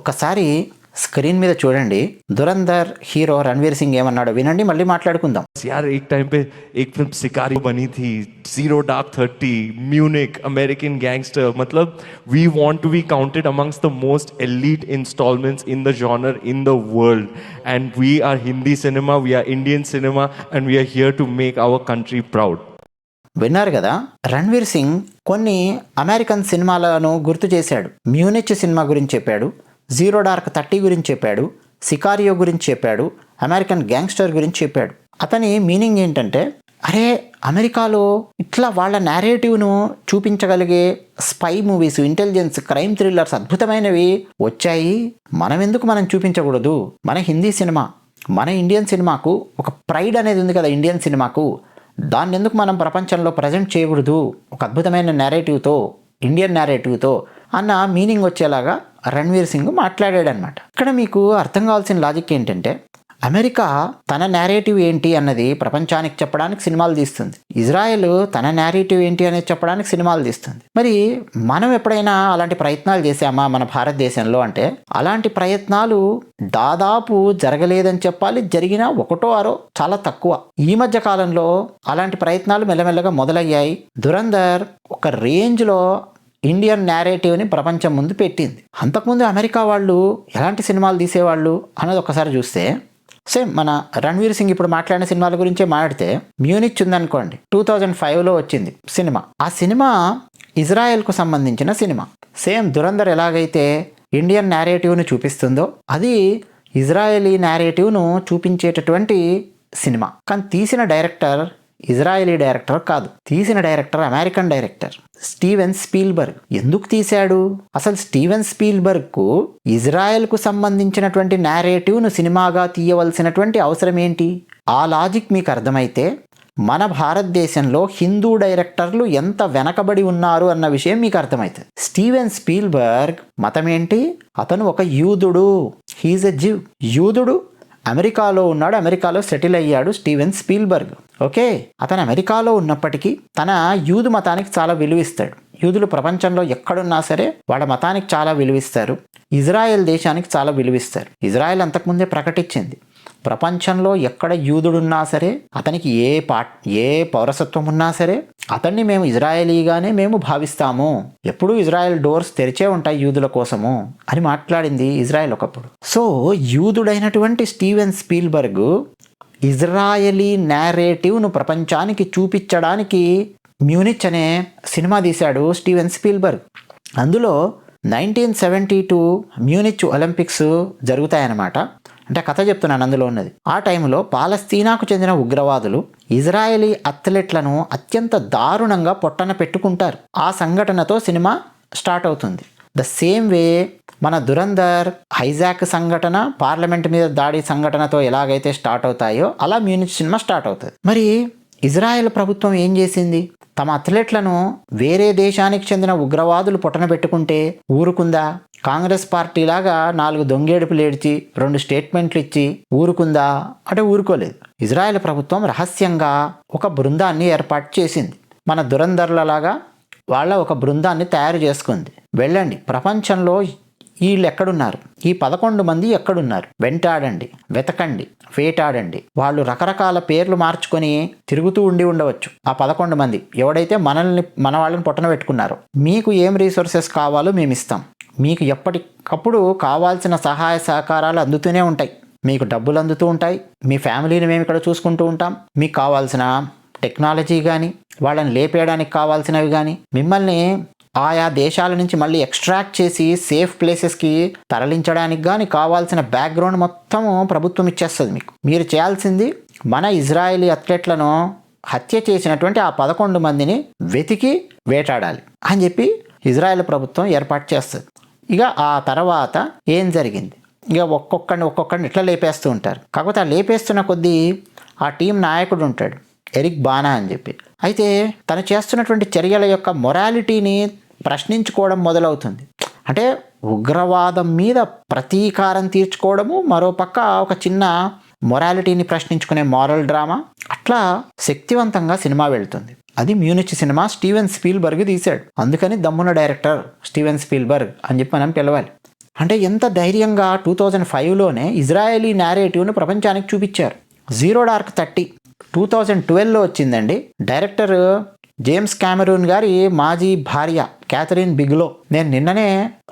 ఒక్కసారి స్క్రీన్ మీద చూడండి. దురంధర్ హీరో రణ్వీర్ సింగ్ ఏమన్నాడో వినండి, మళ్ళీ మాట్లాడుకుందాం. यार एक टाइम पे एक फिल्म शिकारी बनी थी, zero dark 30, Munich, American gangster. मतलब we want to be counted amongst the most elite installments in the genre in the world, and we are Hindi cinema, we are Indian cinema, and we are here to make our country proud. విన్నారు కదా, రణ్వీర్ సింగ్ కొన్ని American సినిమాలను గుర్తు చేశాడు. Munich cinema గురించి చెప్పాడు, zero dark 30 గురించి చెప్పాడు, సికారియో గురించి చెప్పాడు, అమెరికన్ గ్యాంగ్స్టర్ గురించి చెప్పాడు. అతని మీనింగ్ ఏంటంటే, అరే అమెరికాలో ఇట్లా వాళ్ళ నేరేటివ్ను చూపించగలిగే spy movies, intelligence, crime thrillers అద్భుతమైనవి వచ్చాయి, మనం చూపించకూడదు? మన హిందీ సినిమా, మన ఇండియన్ సినిమాకు ఒక ప్రైడ్ అనేది ఉంది కదా ఇండియన్ సినిమాకు, దాన్ని ఎందుకు మనం ప్రపంచంలో ప్రజెంట్ చేయకూడదు ఒక అద్భుతమైన నేరేటివ్తో, ఇండియన్ నేరేటివ్తో అన్న మీనింగ్ వచ్చేలాగా రణ్వీర్ సింగ్ మాట్లాడాడనమాట. ఇక్కడ మీకు అర్థం కావాల్సిన లాజిక్ ఏంటంటే, అమెరికా తన నేరేటివ్ ఏంటి అన్నది ప్రపంచానికి చెప్పడానికి సినిమాలు తీస్తుంది, ఇజ్రాయెల్ తన నేరేటివ్ ఏంటి అనేది చెప్పడానికి సినిమాలు తీస్తుంది. మరి మనం ఎప్పుడైనా అలాంటి ప్రయత్నాలు చేసామా మన భారతదేశంలో అంటే, అలాంటి ప్రయత్నాలు దాదాపు జరగలేదని చెప్పాలి. జరిగినా ఒకటో ఆరో, చాలా తక్కువ. ఈ మధ్య కాలంలో అలాంటి ప్రయత్నాలు మెల్లమెల్లగా మొదలయ్యాయి. దురంధర్ ఒక రేంజ్లో ఇండియన్ నేరేటివ్ని ప్రపంచం ముందు పెట్టింది. అంతకుముందు అమెరికా వాళ్ళు ఎలాంటి సినిమాలు తీసేవాళ్ళు అన్నది ఒకసారి చూస్తే, సేమ్ మన రణ్వీర్ సింగ్ ఇప్పుడు మాట్లాడిన సినిమాల గురించే మాట్లాడితే, మ్యూనిచ్ ఉందనుకోండి, 2005లో వచ్చింది సినిమా. ఆ సినిమా ఇజ్రాయెల్కు సంబంధించిన సినిమా. సేమ్ దురంధర్ ఎలాగైతే ఇండియన్ నేరేటివ్ను చూపిస్తుందో, అది ఇజ్రాయలీ నేరేటివ్ను చూపించేటటువంటి సినిమా. కానీ తీసిన డైరెక్టర్ ఇజ్రాయలీ డైరెక్టర్ కాదు, తీసిన director American director Steven Spielberg. ఎందుకు తీశాడు? అసలు స్టీవెన్ స్పీల్బర్గ్కు ఇజ్రాయెల్కు సంబంధించినటువంటి నేరేటివ్ను సినిమాగా తీయవలసినటువంటి అవసరం ఏంటి? ఆ లాజిక్ మీకు అర్థమైతే మన భారతదేశంలో హిందూ డైరెక్టర్లు ఎంత వెనకబడి ఉన్నారు అన్న విషయం మీకు అర్థమవుతుంది. స్టీవెన్ స్పీల్బర్గ్ మతం ఏంటి? అతను ఒక యూదుడు, హీజ్ ఎ జివ్. యూదుడు, అమెరికాలో ఉన్నాడు, అమెరికాలో సెటిల్ అయ్యాడు స్టీవెన్ స్పీల్బర్గ్. ఓకే, అతను అమెరికాలో ఉన్నప్పటికీ తన యూదు మతానికి చాలా విలువిస్తాడు. యూదులు ప్రపంచంలో ఎక్కడున్నా సరే వాళ్ళ మతానికి చాలా విలువిస్తారు. ఇజ్రాయెల్ దేశానికి చాలా విలువిస్తారు. ఇజ్రాయెల్ అంతకుముందే ప్రకటించింది, ప్రపంచంలో ఎక్కడ యూదుడున్నా సరే, అతనికి ఏ పౌరసత్వం ఉన్నా సరే, అతన్ని మేము ఇజ్రాయేలీగానే మేము భావిస్తాము, ఎప్పుడూ ఇజ్రాయెల్ డోర్స్ తెరిచే ఉంటాయి యూదుల కోసము అని మాట్లాడింది ఇజ్రాయెల్ ఒకప్పుడు. సో యూదుడైనటువంటి స్టీవెన్ స్పీల్బర్గ్ ఇజ్రాయలీ నేరేటివ్ను ప్రపంచానికి చూపించడానికి మ్యూనిచ్ అనే సినిమా తీశాడు స్టీవెన్ స్పీల్బర్గ్. అందులో 1972 మ్యూనిచ్ ఒలింపిక్స్ జరుగుతాయన్నమాట. అంటే కథ చెప్తున్నాను అందులో ఉన్నది. ఆ టైంలో పాలస్తీనాకు చెందిన ఉగ్రవాదులు ఇజ్రాయలీ అథ్లెట్లను అత్యంత దారుణంగా పొట్టన పెట్టుకుంటారు. ఆ సంఘటనతో సినిమా స్టార్ట్ అవుతుంది. ద సేమ్ వే మన దురంధర్, హైజాక్ సంఘటన, పార్లమెంట్ మీద దాడి సంఘటనతో ఎలాగైతే స్టార్ట్ అవుతాయో అలా మ్యూనిచ్ సినిమా స్టార్ట్ అవుతుంది. మరి ఇజ్రాయెల్ ప్రభుత్వం ఏం చేసింది? తమ అథ్లెట్లను వేరే దేశానికి చెందిన ఉగ్రవాదులు పొట్టన పెట్టుకుంటే ఊరుకుందా? కాంగ్రెస్ పార్టీ లాగా 4 దొంగేడుపులు ఏడ్చి 2 స్టేట్మెంట్లు ఇచ్చి ఊరుకుందా అంటే ఊరుకోలేదు. ఇజ్రాయెల్ ప్రభుత్వం రహస్యంగా ఒక బృందాన్ని ఏర్పాటు చేసింది. మన దురంధర్లలాగా వాళ్ళ ఒక బృందాన్ని తయారు చేసుకుంది. వెళ్ళండి, ప్రపంచంలో వీళ్ళు ఎక్కడున్నారు, ఈ 11 మంది ఎక్కడున్నారు, వెంటాడండి, వెతకండి, వేటాడండి. వాళ్ళు రకరకాల పేర్లు మార్చుకొని తిరుగుతూ ఉండవచ్చు. ఆ 11 మంది ఎవడైతే మన వాళ్ళని పొట్టన పెట్టుకున్నారో, మీకు ఏం రీసోర్సెస్ కావాలో మేము ఇస్తాం, మీకు ఎప్పటికప్పుడు కావాల్సిన సహాయ సహకారాలు అందుతూనే ఉంటాయి, మీకు డబ్బులు అందుతూ ఉంటాయి, మీ ఫ్యామిలీని మేము ఇక్కడ చూసుకుంటూ ఉంటాం, మీకు కావాల్సిన టెక్నాలజీ కానీ, వాళ్ళని లేపేయడానికి కావాల్సినవి కానీ, మిమ్మల్ని ఆయా దేశాల నుంచి మళ్ళీ ఎక్స్ట్రాక్ట్ చేసి సేఫ్ ప్లేసెస్కి తరలించడానికి కానీ కావాల్సిన బ్యాక్గ్రౌండ్ మొత్తము ప్రభుత్వం ఇచ్చేస్తుంది మీకు. మీరు చేయాల్సింది మన ఇజ్రాయేలీ అథ్లెట్లను హత్య చేసినటువంటి ఆ 11 మందిని వెతికి వేటాడాలి అని చెప్పి ఇజ్రాయెల్ ప్రభుత్వం ఏర్పాటు చేస్తుంది. ఇక ఆ తర్వాత ఏం జరిగింది? ఇక ఒక్కొక్కడిని ఇట్లా లేపేస్తూ ఉంటారు. కాకపోతే ఆ లేపేస్తున్న కొద్దీ ఆ టీం నాయకుడు ఉంటాడు, ఎరిక్ బానా అని చెప్పి. అయితే తను చేస్తున్నటువంటి చర్యల యొక్క మొరాలిటీని ప్రశ్నించుకోవడం మొదలవుతుంది. అంటే ఉగ్రవాదం మీద ప్రతీకారం తీర్చుకోవడము, మరోపక్క ఒక చిన్న మొరాలిటీని ప్రశ్నించుకునే మారల్ డ్రామా, అట్లా శక్తివంతంగా సినిమా వెళ్తుంది. అది మ్యూనిచ్ సినిమా స్టీవెన్ స్పీల్బర్గ్ తీశాడు. అందుకని దమ్మున డైరెక్టర్ స్టీవెన్ స్పీల్బర్గ్ అని చెప్పి మనం పిలవాలి. అంటే ఎంత ధైర్యంగా 2005లోనే ఇజ్రాయేలీ నేరేటివ్ను ప్రపంచానికి చూపించారు. జీరో డార్క్ 30 2012లో వచ్చిందండి. డైరెక్టర్ జేమ్స్ కెమెరూన్ గారి మాజీ భార్య క్యాథరిన్ బిగ్లో. నేను నిన్ననే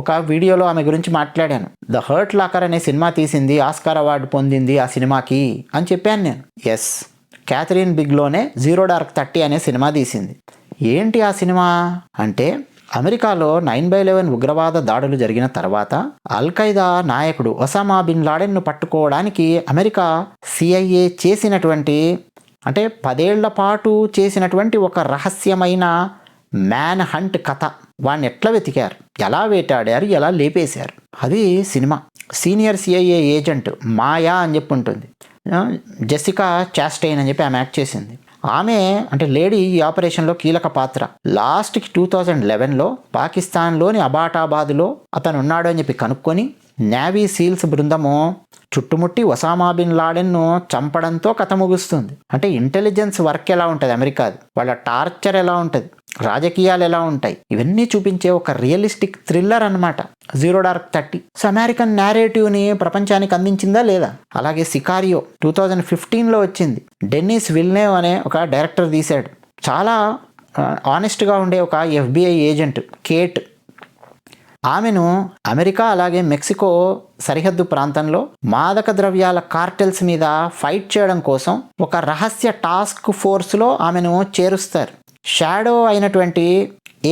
ఒక వీడియోలో ఆమె గురించి మాట్లాడాను. ద హర్ట్ లాకర్ అనే సినిమా తీసింది, ఆస్కార్ అవార్డు పొందింది ఆ సినిమాకి అని చెప్పాను నేను. ఎస్, క్యాథరిన్ బిగ్లోనే జీరో డార్క్ 30 అనే సినిమా తీసింది. ఏంటి ఆ సినిమా అంటే, అమెరికాలో 9/11 ఉగ్రవాద దాడులు జరిగిన తర్వాత అల్-ఖైదా నాయకుడు ఒసామా బిన్ లాడెన్ను పట్టుకోవడానికి అమెరికా CIA చేసినటువంటి, అంటే 10 ఏళ్ల పాటు చేసినటువంటి ఒక రహస్యమైన మ్యాన్ హంట్ కథ. వాడిని ఎట్లా వెతికారు, ఎలా వేటాడారు, ఎలా లేపేశారు, అది సినిమా. సీనియర్ CIA ఏజెంట్ మాయా అని చెప్పి ఉంటుంది, జెసికా చాస్టైన్ అని చెప్పి ఆమె యాక్ట్ చేసింది. ఆమె అంటే లేడీ ఈ ఆపరేషన్లో కీలక పాత్ర. లాస్ట్కి 2011లో పాకిస్తాన్లోని అబాటాబాద్లో అతను ఉన్నాడు అని చెప్పి కనుక్కొని నేవీ సీల్స్ బృందము చుట్టుముట్టి ఒసామా బిన్ లాడెన్ను చంపడంతో కథ ముగుస్తుంది. అంటే ఇంటెలిజెన్స్ వర్క్ ఎలా ఉంటుంది అమెరికాది, వాళ్ళ టార్చర్ ఎలా ఉంటుంది, రాజకీయాలు ఎలా ఉంటాయి, ఇవన్నీ చూపించే ఒక రియలిస్టిక్ థ్రిల్లర్ అన్నమాట జీరో డార్క్ 30. సో అమెరికన్ నేరేటివ్ని ప్రపంచానికి అందించిందా లేదా? అలాగే సికారియో 2015లో వచ్చింది. డెన్నిస్ విల్నేవ్ అనే ఒక డైరెక్టర్ తీశాడు. చాలా ఆనెస్ట్గా ఉండే ఒక FBI ఏజెంట్ కేట్. ఆమెను అమెరికా అలాగే మెక్సికో సరిహద్దు ప్రాంతంలో మాదక ద్రవ్యాల కార్టెల్స్ మీద ఫైట్ చేయడం కోసం ఒక రహస్య టాస్క్ ఫోర్స్లో ఆమెను చేరుస్తారు. షాడో అయినటువంటి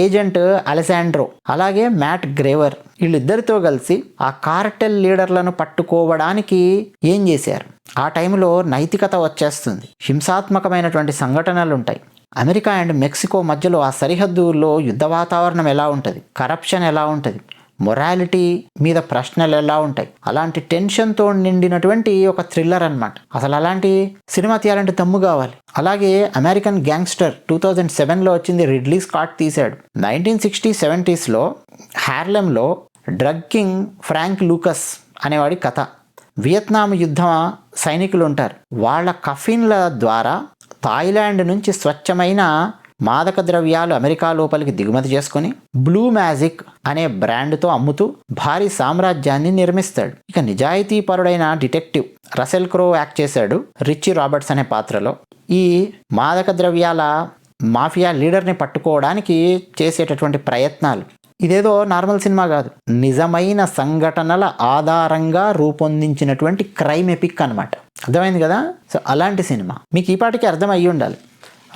ఏజెంట్ అలెసాండ్రో అలాగే మ్యాట్ గ్రేవర్, వీళ్ళిద్దరితో కలిసి ఆ కార్టెల్ లీడర్లను పట్టుకోవడానికి ఏం చేశారు? ఆ టైంలో నైతికత వచ్చేస్తుంది, హింసాత్మకమైనటువంటి సంఘటనలు ఉంటాయి. అమెరికా అండ్ మెక్సికో మధ్యలో ఆ సరిహద్దుల్లో యుద్ధ వాతావరణం ఎలా ఉంటుంది, కరప్షన్ ఎలా ఉంటుంది, మొరాలిటీ మీద ప్రశ్నలు ఎలా ఉంటాయి, అలాంటి టెన్షన్తో నిండినటువంటి ఒక థ్రిల్లర్ అన్నమాట. అసలు అలాంటి సినిమా తీయాలంటే దమ్ము కావాలి. అలాగే అమెరికన్ గ్యాంగ్స్టర్ 2007లో వచ్చింది, రిడ్లీ స్కాట్ తీశాడు. 1960-70sలో హార్లెంలో డ్రగ్ కింగ్ ఫ్రాంక్ లూకస్ అనేవాడి కథ. వియత్నాం యుద్ధ సైనికులు ఉంటారు, వాళ్ళ కఫిన్ల ద్వారా థాయిలాండ్ నుంచి స్వచ్ఛమైన మాదక ద్రవ్యాలు అమెరికా లోపలికి దిగుమతి చేసుకొని బ్లూ మ్యాజిక్ అనే బ్రాండ్తో అమ్ముతూ భారీ సామ్రాజ్యాన్ని నిర్మిస్తాడు. ఇక నిజాయితీ పరుడైన డిటెక్టివ్ రసెల్ క్రో యాక్ట్ చేశాడు రిచీ రాబర్ట్స్ అనే పాత్రలో. ఈ మాదక ద్రవ్యాల మాఫియా లీడర్ని పట్టుకోవడానికి చేసేటటువంటి ప్రయత్నాలు, ఇదేదో నార్మల్ సినిమా కాదు, నిజమైన సంఘటనల ఆధారంగా రూపొందించినటువంటి క్రైమ్ ఎపిక్ అనమాట. అర్థమైంది కదా? సో అలాంటి సినిమా మీకు ఈ పాటికి అర్థం అయ్యి ఉండాలి.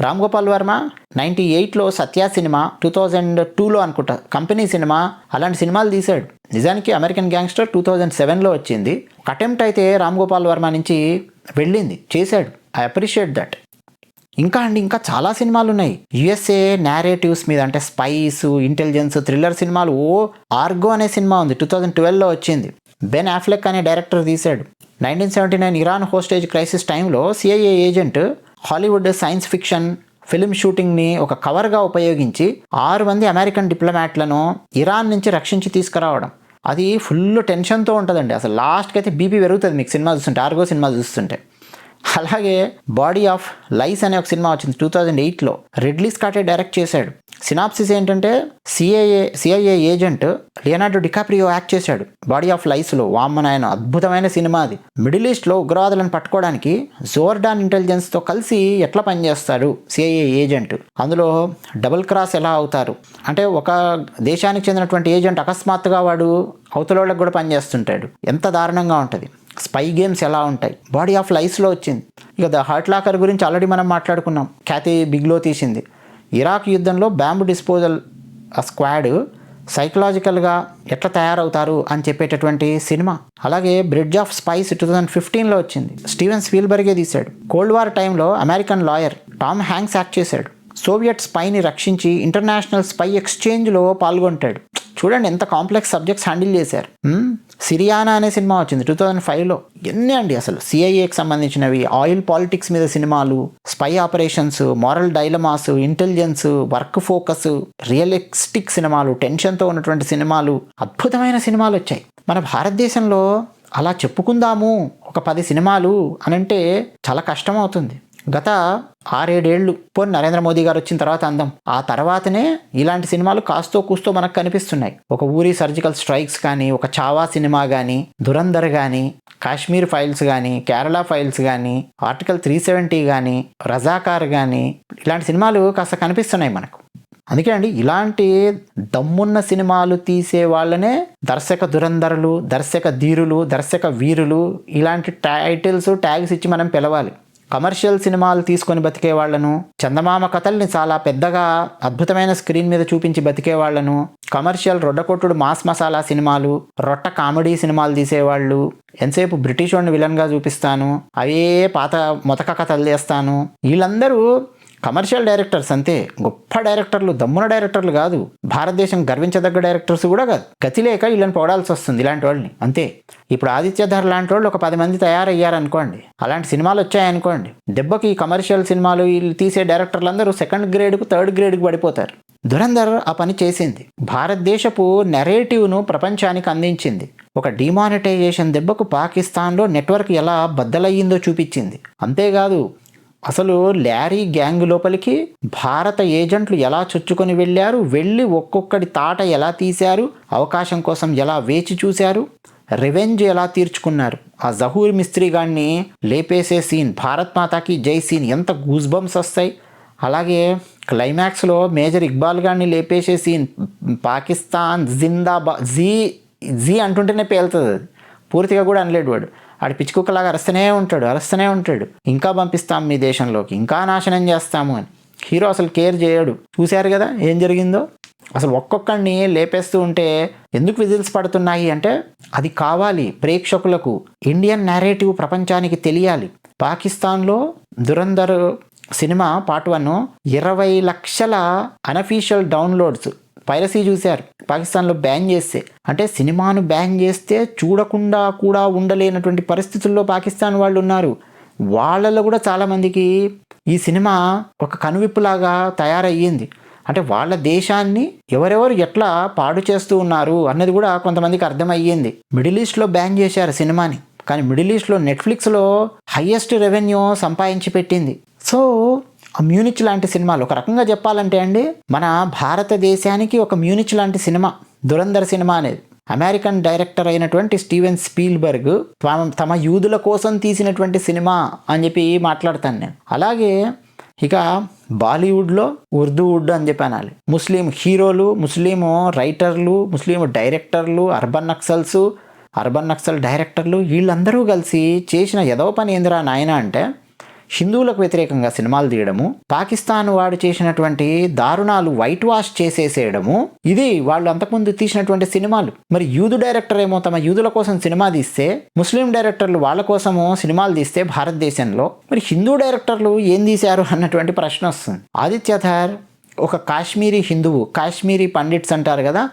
రామ్ గోపాల్ వర్మ 98లో సత్య సినిమా, 2002లో అనుకుంటా కంపెనీ సినిమా, అలాంటి సినిమాలు తీశాడు. నిజానికి అమెరికన్ గ్యాంగ్స్టర్ 2007లో వచ్చింది. ఒక అటెంప్ట్ అయితే రామ్ గోపాల్ వర్మ నుంచి వెళ్ళింది, చేశాడు. I appreciate that. ఇంకా చాలా సినిమాలు ఉన్నాయి USA నేరేటివ్స్ మీద, అంటే స్పైస్, ఇంటెలిజెన్స్, థ్రిల్లర్ సినిమాలు. ఆర్గో అనే సినిమా ఉంది, 2012లో వచ్చింది. బెన్ అఫ్లెక్ అనే డైరెక్టర్ తీశాడు. 1979 ఇరాన్ హోస్టేజ్ క్రైసిస్ టైంలో CIA agent Hollywood science fiction film షూటింగ్ని ఒక కవర్గా ఉపయోగించి 6 మంది అమెరికన్ డిప్లొమాట్లను ఇరాన్ నుంచి రక్షించి తీసుకురావడం. అది ఫుల్ టెన్షన్తో ఉంటుందండి. అసలు లాస్ట్కి అయితే బీపీ పెరుగుతుంది మీకు సినిమా చూస్తుంటే, ఆర్గో సినిమా చూస్తుంటే. అలాగే బాడీ ఆఫ్ లైస్ అనే ఒక సినిమా వచ్చింది 2008లో, రిడ్లీ స్కాటే డైరెక్ట్ చేశాడు. సినాప్సిస్ ఏంటంటే CIA agent Leonardo DiCaprio act చేశాడు బాడీ ఆఫ్ లైస్లో. వామ్మనాయన అద్భుతమైన సినిమా అది. మిడిల్ ఈస్ట్లో ఉగ్రవాదులను పట్టుకోవడానికి జోర్డాన్ ఇంటెలిజెన్స్తో కలిసి ఎట్లా పనిచేస్తాడు CIA ఏజెంట్, అందులో డబుల్ క్రాస్ ఎలా అవుతారు, అంటే ఒక దేశానికి చెందినటువంటి ఏజెంట్ అకస్మాత్తుగా వాడు అవతలోళ్ళకి కూడా పనిచేస్తుంటాడు, ఎంత దారుణంగా ఉంటుంది. స్పై గేమ్స్ ఎలా ఉంటాయి, బాడీ ఆఫ్ లైస్లో వచ్చింది. ఇక ద హార్ట్ లాకర్ గురించి ఆల్రెడీ మనం మాట్లాడుకున్నాం, క్యాథీ బిగ్లో తీసింది. ఇరాక్ యుద్ధంలో బాంబు డిస్పోజల్ స్క్వాడ్ సైకలాజికల్గా ఎట్లా తయారవుతారు అని చెప్పేటటువంటి సినిమా. అలాగే బ్రిడ్జ్ ఆఫ్ స్పైస్ 2015లో వచ్చింది, స్టీవెన్ స్పీల్బర్గే తీశాడు. కోల్డ్ వార్ టైంలో American lawyer Tom Hanks act చేశాడు. సోవియట్ స్పైని రక్షించి ఇంటర్నేషనల్ స్పై ఎక్స్చేంజ్లో పాల్గొంటాడు. చూడండి ఎంత కాంప్లెక్స్ సబ్జెక్ట్స్ హ్యాండిల్ చేశారు. సిరియానా అనే సినిమా వచ్చింది 2005లో. ఎన్ని అండి అసలు CIAకి సంబంధించినవి, ఆయిల్ పాలిటిక్స్ మీద సినిమాలు, spy operations, moral dilemmas, intelligence, work focus, realistic సినిమాలు, టెన్షన్తో ఉన్నటువంటి సినిమాలు, అద్భుతమైన సినిమాలు వచ్చాయి. మన భారతదేశంలో అలా చెప్పుకుందాము ఒక 10 సినిమాలు అనంటే చాలా కష్టం అవుతుంది. గత 6-7 ఏళ్ళు పోనీ నరేంద్ర మోదీ గారు వచ్చిన తర్వాత అందం. ఆ తర్వాతనే ఇలాంటి సినిమాలు కాస్తో కూస్తో మనకు కనిపిస్తున్నాయి. ఒక ఊరి సర్జికల్ స్ట్రైక్స్ కానీ, ఒక చావా సినిమా కానీ, దురంధర్ కానీ, కాశ్మీర్ ఫైల్స్ కానీ, కేరళ ఫైల్స్ కానీ, ఆర్టికల్ 370 కానీ, రజాకార్ కానీ, ఇలాంటి సినిమాలు కాస్త కనిపిస్తున్నాయి మనకు. అందుకే అండి ఇలాంటి దమ్మున్న సినిమాలు తీసే వాళ్ళనే దర్శక దురంధరులు, దర్శక ధీరులు, దర్శక వీరులు ఇలాంటి టైటిల్స్ ట్యాగ్స్ ఇచ్చి మనం పిలవాలి. కమర్షియల్ సినిమాలు తీసుకొని బతికే వాళ్లను, చందమామ కథల్ని చాలా పెద్దగా అద్భుతమైన స్క్రీన్ మీద చూపించి బతికే వాళ్లను, కమర్షియల్ రొడ్డకొట్టుడు మాస్ మసాలా సినిమాలు, రొట్ట కామెడీ సినిమాలు తీసేవాళ్ళు, ఎంతసేపు బ్రిటిష్ వాడిని విలన్గా చూపిస్తాను, అవే పాత మొతక కథలు చేస్తాను, వీళ్ళందరూ కమర్షియల్ డైరెక్టర్స్ అంతే. గొప్ప డైరెక్టర్లు, దమ్మున డైరెక్టర్లు కాదు, భారతదేశం గర్వించదగ్గ డైరెక్టర్స్ కూడా కాదు. గతి లేక వీళ్ళని పొగడాల్సి వస్తుంది ఇలాంటి వాళ్ళని అంతే. ఇప్పుడు ఆదిత్యధర్ లాంటి వాళ్ళు ఒక 10 మంది తయారయ్యారనుకోండి, అలాంటి సినిమాలు వచ్చాయనుకోండి, దెబ్బకి ఈ కమర్షియల్ సినిమాలు వీళ్ళు తీసే డైరెక్టర్లు అందరూ 2nd గ్రేడ్కు 3rd గ్రేడ్కి పడిపోతారు. దురంధర్ ఆ పని చేసింది. భారతదేశపు నెరేటివ్ను ప్రపంచానికి అందించింది. ఒక డిమానిటైజేషన్ దెబ్బకు పాకిస్తాన్లో నెట్వర్క్ ఎలా బద్దలయ్యిందో చూపించింది. అంతేకాదు అసలు ల్యారీ గ్యాంగ్ లోపలికి భారత ఏజెంట్లు ఎలా చొచ్చుకొని వెళ్ళారు, వెళ్ళి ఒక్కొక్కడి తాట ఎలా తీశారు, అవకాశం కోసం ఎలా వేచి చూశారు, రివెంజ్ ఎలా తీర్చుకున్నారు. ఆ జహూర్ మిస్త్రీ గాడిని లేపేసే సీన్, భారత్ మాతాకి జై సీన్ ఎంత గూస్ బంప్స్ వస్తాయి. అలాగే క్లైమాక్స్లో మేజర్ ఇక్బాల్ గాడిని లేపేసే సీన్, పాకిస్తాన్ జిందాబాద్ జీ అంటుంటేనే పేలుతుంది. అది పూర్తిగా కూడా అనలేడు వాడు. ఆడి పిచ్చుకుక్కలాగా అరుస్తూనే ఉంటాడు, ఇంకా పంపిస్తాం మీ దేశంలోకి, ఇంకా నాశనం చేస్తాము అని. హీరో అసలు కేర్ చేయడు. చూశారు కదా ఏం జరిగిందో. అసలు ఒక్కొక్కడిని లేపేస్తూ ఉంటే ఎందుకు విజిల్స్ పడుతున్నాయి అంటే అది కావాలి ప్రేక్షకులకు. ఇండియన్ నేరేటివ్ ప్రపంచానికి తెలియాలి. పాకిస్తాన్లో దురంధర్ సినిమా పార్ట్ 1 20 లక్షల అనఫీషియల్ డౌన్లోడ్స్, పైరసీ చూశారు పాకిస్తాన్లో బ్యాన్ చేస్తే. అంటే సినిమాను బ్యాన్ చేస్తే చూడకుండా కూడా ఉండలేనటువంటి పరిస్థితుల్లో పాకిస్తాన్ వాళ్ళు ఉన్నారు. వాళ్ళలో కూడా చాలామందికి ఈ సినిమా ఒక కనువిప్పులాగా తయారయ్యింది. అంటే వాళ్ళ దేశాన్ని ఎవరెవరు ఎట్లా పాడు చేస్తూ ఉన్నారు అన్నది కూడా కొంతమందికి అర్థమయ్యింది. మిడిల్ ఈస్ట్లో బ్యాన్ చేశారు సినిమాని, కానీ మిడిల్ ఈస్ట్లో నెట్ఫ్లిక్స్లో హయ్యెస్ట్ రెవెన్యూ సంపాదించి పెట్టింది. సో మ్యూనిచ్ లాంటి సినిమాలు ఒక రకంగా చెప్పాలంటే అండి, మన భారతదేశానికి ఒక మ్యూనిచ్ లాంటి సినిమా దురంధర్ సినిమా అనేది. అమెరికన్ డైరెక్టర్ అయినటువంటి స్టీవెన్ స్పీల్బర్గ్ తమ యూదుల కోసం తీసినటువంటి సినిమా అని చెప్పి మాట్లాడతాను నేను. అలాగే ఇక బాలీవుడ్లో ఉర్దూవుడ్ అని చెప్పి అనాలి. ముస్లిం హీరోలు, ముస్లిం రైటర్లు, ముస్లిం డైరెక్టర్లు, అర్బన్ నక్సల్ డైరెక్టర్లు వీళ్ళందరూ కలిసి చేసిన ఎదవ పని ఏందిరా నాయన అంటే హిందువులకు వ్యతిరేకంగా సినిమాలు తీయడము, పాకిస్తాన్ వాడు చేసినటువంటి దారుణాలు వైట్ వాష్ చేసేసేయడము, ఇది వాళ్ళు అంతకుముందు తీసినటువంటి సినిమాలు. మరి యూదు డైరెక్టర్ ఏమో తమ యూదుల కోసం సినిమా తీస్తే, ముస్లిం డైరెక్టర్లు వాళ్ళ కోసము సినిమాలు తీస్తే భారతదేశంలో, మరి హిందూ డైరెక్టర్లు ఏం తీశారు అన్నటువంటి ప్రశ్న వస్తుంది. ఆదిత్యధర్ ఒక కాశ్మీరీ హిందువు, కాశ్మీరీ పండిట్స్ అంటారు కదా,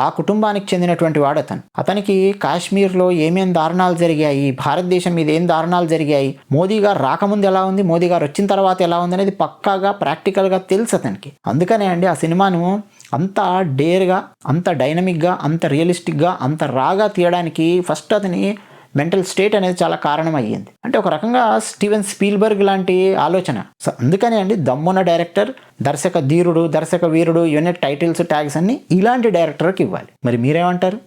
ఆ కుటుంబానికి చెందినటువంటి వాడు అతనికి కాశ్మీర్లో ఏమేం దారుణాలు జరిగాయి, భారతదేశం మీద ఏం దారుణాలు జరిగాయి, మోదీ గారు రాకముందు ఎలా ఉంది, మోదీ గారు వచ్చిన తర్వాత ఎలా ఉంది అనేది పక్కాగా ప్రాక్టికల్గా తెలుసు అతనికి. అందుకనే అండి ఆ సినిమాను అంత డేర్గా, అంత డైనమిక్గా, అంత రియలిస్టిక్గా, అంత రాగా తీయడానికి ఫస్ట్ అతని మెంటల్ స్టేట్ అనేది చాలా కారణం అయ్యింది. అంటే ఒక రకంగా స్టీవెన్ స్పీల్బర్గ్ లాంటి ఆలోచన. సో అందుకనే అండి దమ్మున డైరెక్టర్, దర్శక ధీరుడు, దర్శక వీరుడు, ఇవన్నీ టైటిల్స్ ట్యాగ్స్ అన్ని ఇలాంటి డైరెక్టర్కి ఇవ్వాలి. మరి మీరేమంటారు?